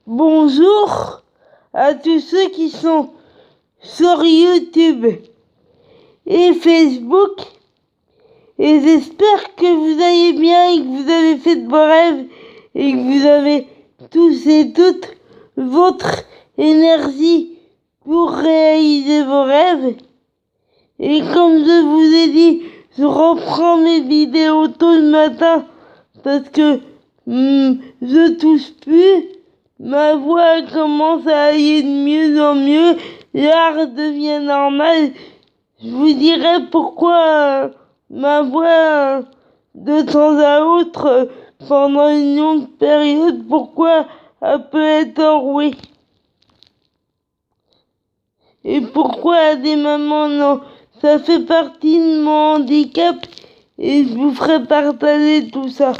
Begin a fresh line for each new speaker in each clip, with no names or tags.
Bonjour à tous ceux qui sont sur YouTube et Facebook, et j'espère que vous allez bien et que vous avez fait de beaux rêves et que vous avez tous et toutes votre énergie pour réaliser vos rêves. Et comme je vous ai dit, je reprends mes vidéos tôt le matin parce que je touche plus. Ma voix commence à aller de mieux en mieux, l'art devient normal. Je vous dirai pourquoi ma voix de temps à autre, pendant une longue période, pourquoi elle peut être enrouée. Et pourquoi à des moments non. Ça fait partie de mon handicap et je vous ferai partager tout ça.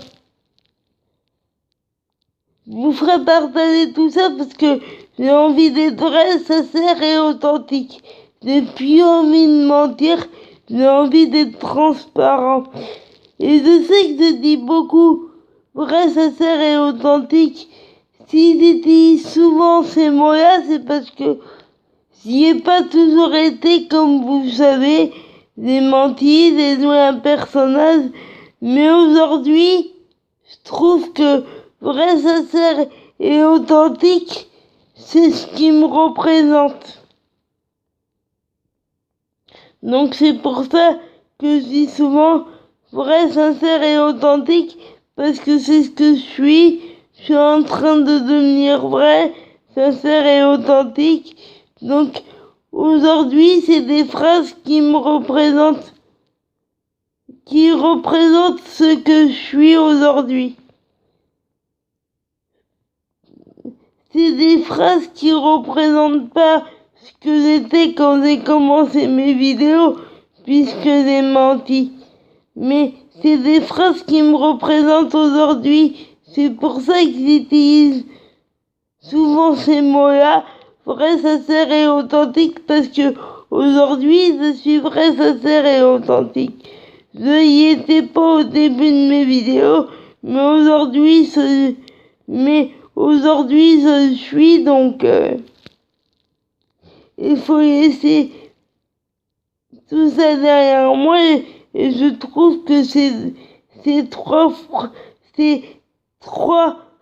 Je vous ferai partager tout ça parce que j'ai envie d'être vrai, sincère et authentique. J'ai plus envie de mentir, j'ai envie d'être transparent. Et je sais que je dis beaucoup vrai, sincère et authentique. Si j'utilise souvent ces mots-là, c'est parce que j'y ai pas toujours été, comme vous savez. J'ai menti, j'ai joué un personnage. Mais aujourd'hui, je trouve que vrai, sincère et authentique, c'est ce qui me représente. Donc c'est pour ça que je dis souvent vrai, sincère et authentique, parce que c'est ce que je suis. Je suis en train de devenir vrai, sincère et authentique. Donc aujourd'hui, c'est des phrases qui me représentent, qui représentent ce que je suis aujourd'hui. C'est des phrases qui représentent pas ce que j'étais quand j'ai commencé mes vidéos, puisque j'ai menti. Mais c'est des phrases qui me représentent aujourd'hui. C'est pour ça que j'utilise souvent ces mots-là, vrai, sincère et authentique, parce que aujourd'hui, je suis vrai, sincère et authentique. Je y étais pas au début de mes vidéos, mais aujourd'hui, je suis, donc il faut laisser tout ça derrière moi, et je trouve que ces trois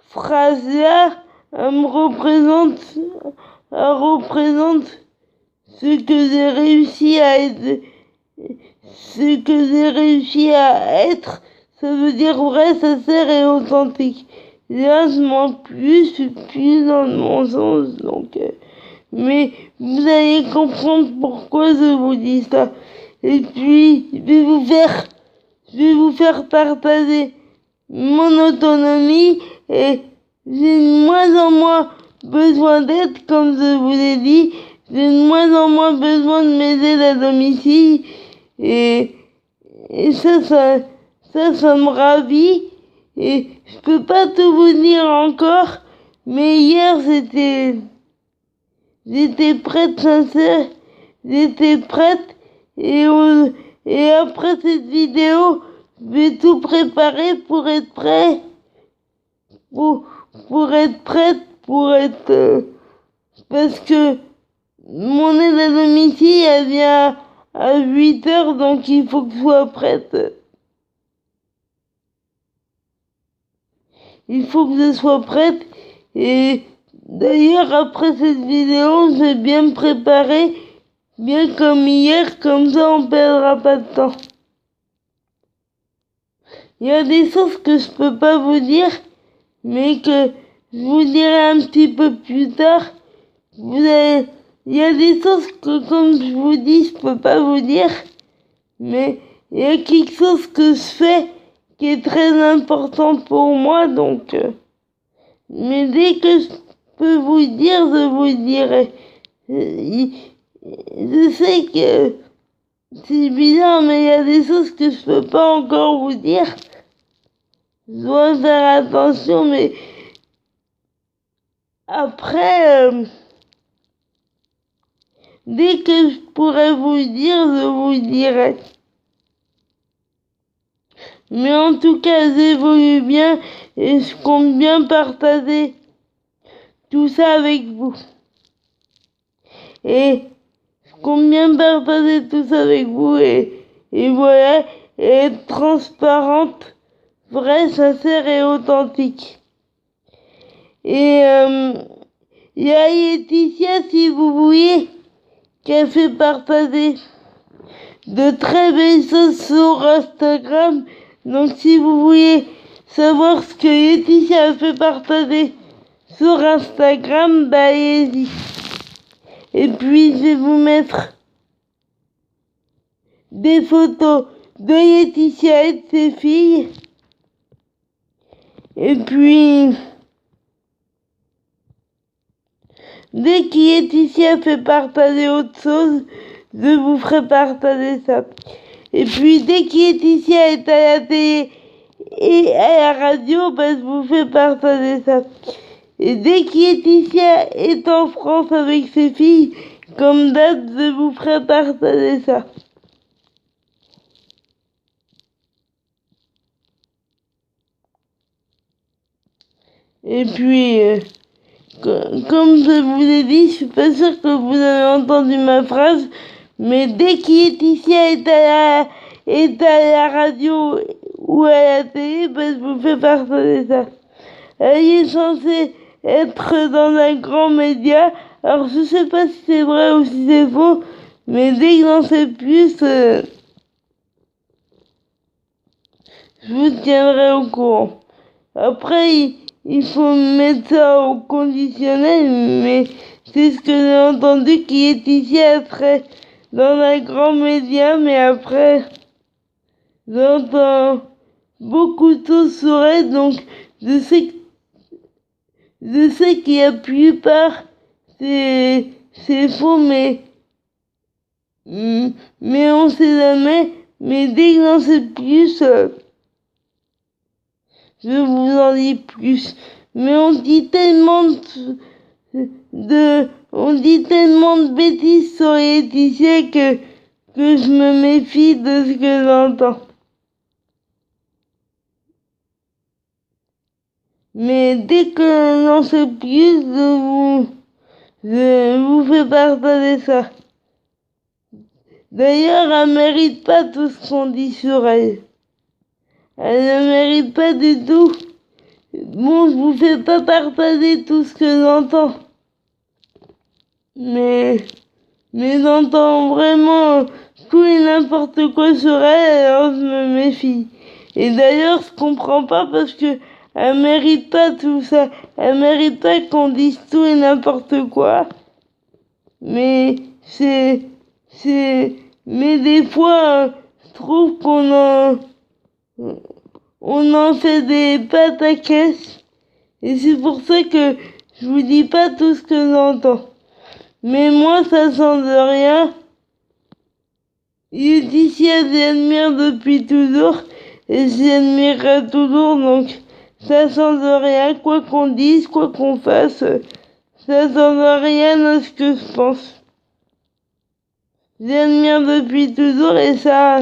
phrases-là me représentent ce que j'ai réussi à être. Ce que j'ai réussi à être, ça veut dire vrai, sincère et authentique. Là, je m'en plus, je suis plus dans mon sens, donc. Mais vous allez comprendre pourquoi je vous dis ça. Et puis, je vais vous faire partager mon autonomie, et j'ai de moins en moins besoin d'aide, comme je vous l'ai dit. J'ai de moins en moins besoin de mes aides à domicile, et ça me ravit. Et je peux pas tout vous dire encore, mais hier j'étais prête, sincère, j'étais prête, et après cette vidéo, je vais tout préparer pour être prêt, pour être prête, parce que mon aide à domicile, elle vient à 8h, donc il faut que je sois prête. Il faut que je sois prête, et d'ailleurs, après cette vidéo, je vais bien me préparer, bien comme hier, comme ça on perdra pas de temps. Il y a des choses que je peux pas vous dire, mais que je vous dirai un petit peu plus tard. Il y a des choses que, comme je vous dis, je peux pas vous dire, mais il y a quelque chose que je fais qui est très important pour moi, donc. Mais dès que je peux vous dire, je vous dirai. Je sais que c'est bizarre, mais il y a des choses que je peux pas encore vous dire. Je dois faire attention, mais après, dès que je pourrai vous dire, je vous dirai. Mais en tout cas, j'évolue bien et je compte bien partager tout ça avec vous. Et je compte bien partager tout ça avec vous et voilà, et être transparente, vraie, sincère et authentique. Et il y a Laetitia, si vous voyez, qui a fait partager de très belles choses sur Instagram. Donc si vous voulez savoir ce que Laetitia a fait partager sur Instagram, bah allez-y. Et puis je vais vous mettre des photos de Laetitia et de ses filles. Et puis dès que Laetitia fait partager autre chose, je vous ferai partager ça. Et puis dès que Laetitia est à la télé et à la radio, bah, je vous fais partager ça. Et dès que Laetitia est en France avec ses filles, comme date, je vous ferai partager ça. Et puis, comme je vous l'ai dit, je suis pas sûre que vous avez entendu ma phrase, mais dès que Laetitia est à la radio ou à la télé, bah, je vous fais partager ça. Elle est censée être dans un grand média. Alors je sais pas si c'est vrai ou si c'est faux, mais dès que j'en sais plus, je vous tiendrai au courant. Après, il faut mettre ça au conditionnel, mais c'est ce que j'ai entendu qui est ici serait dans un grand média, mais après, j'entends beaucoup de choses sur elle, donc je sais qu'il y a plupart c'est faux, mais on sait jamais. Mais dès que j'en sais plus, je vous en dis plus. Mais on dit tellement de bêtises sur Laetitia que je me méfie de ce que j'entends. Mais dès que j'en sais plus, je vous fais partager ça. D'ailleurs, elle mérite pas tout ce qu'on dit sur elle. Elle ne mérite pas du tout. Bon, je vous fais pas partager tout ce que j'entends. Mais j'entends vraiment tout et n'importe quoi sur elle, alors je me méfie. Et d'ailleurs, je comprends pas parce que elle mérite pas tout ça. Elle mérite pas qu'on dise tout et n'importe quoi. Mais mais des fois, je trouve on en fait des pâtes à caisse. Et c'est pour ça que je vous dis pas tout ce que j'entends. Mais moi, ça sent de rien. Laetitia, j'admire depuis toujours. Et j'admirerai toujours, donc ça sent de rien. Quoi qu'on dise, quoi qu'on fasse, ça sent de rien à ce que je pense. J'admire depuis toujours et ça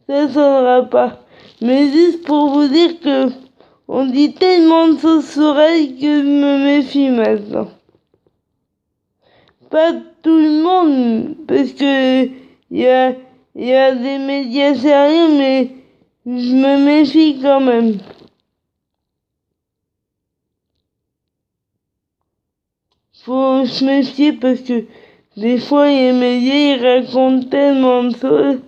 s'endra pas. Mais juste pour vous dire que on dit tellement de choses sur elle que je me méfie maintenant. Pas tout le monde, parce que il y a des médias sérieux, mais je me méfie quand même. Faut se méfier parce que des fois les médias ils racontent tellement de choses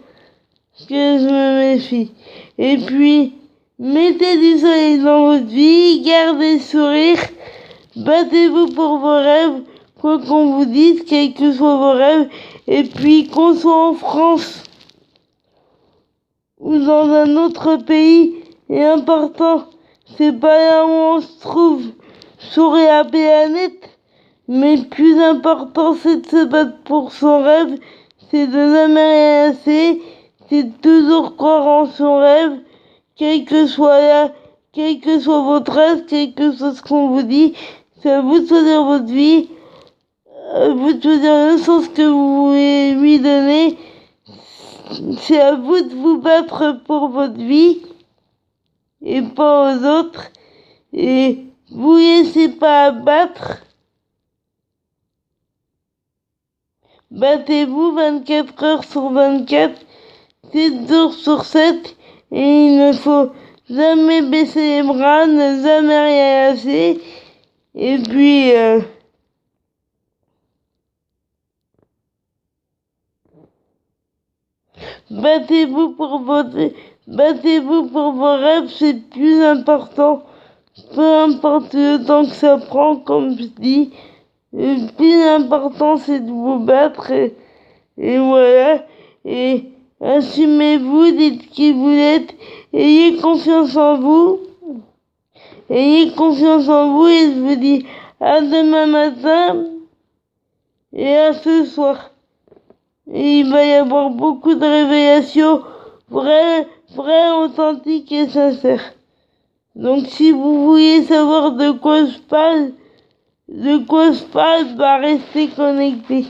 que je me méfie. Et puis, mettez du soleil dans votre vie, gardez le sourire, battez-vous pour vos rêves, quoi qu'on vous dise, quels que soient vos rêves, et puis qu'on soit en France ou dans un autre pays, est important. C'est pas là où on se trouve sur la planète, mais le plus important c'est de se battre pour son rêve, c'est de jamais rien lâcher, c'est de toujours croire en son rêve, quel que soit votre rêve, quel que soit ce qu'on vous dit, c'est à vous de choisir votre vie, à vous de choisir le sens que vous voulez lui donner, c'est à vous de vous battre pour votre vie et pas aux autres. Et Vous laissez pas abattre. Battez-vous 24 heures sur 24, 7 jours sur 7, et il ne faut jamais baisser les bras, ne jamais rien lâcher. Et puis, battez-vous pour vos rêves, c'est le plus important. Peu importe le temps que ça prend, comme je dis, le plus important c'est de vous battre et voilà. Et assumez-vous, dites qui vous êtes, ayez confiance en vous. Ayez confiance en vous et je vous dis à demain matin et à ce soir. Et il va y avoir beaucoup de révélations vraies, authentiques et sincères. Donc si vous voulez savoir de quoi je parle, bah restez connectés.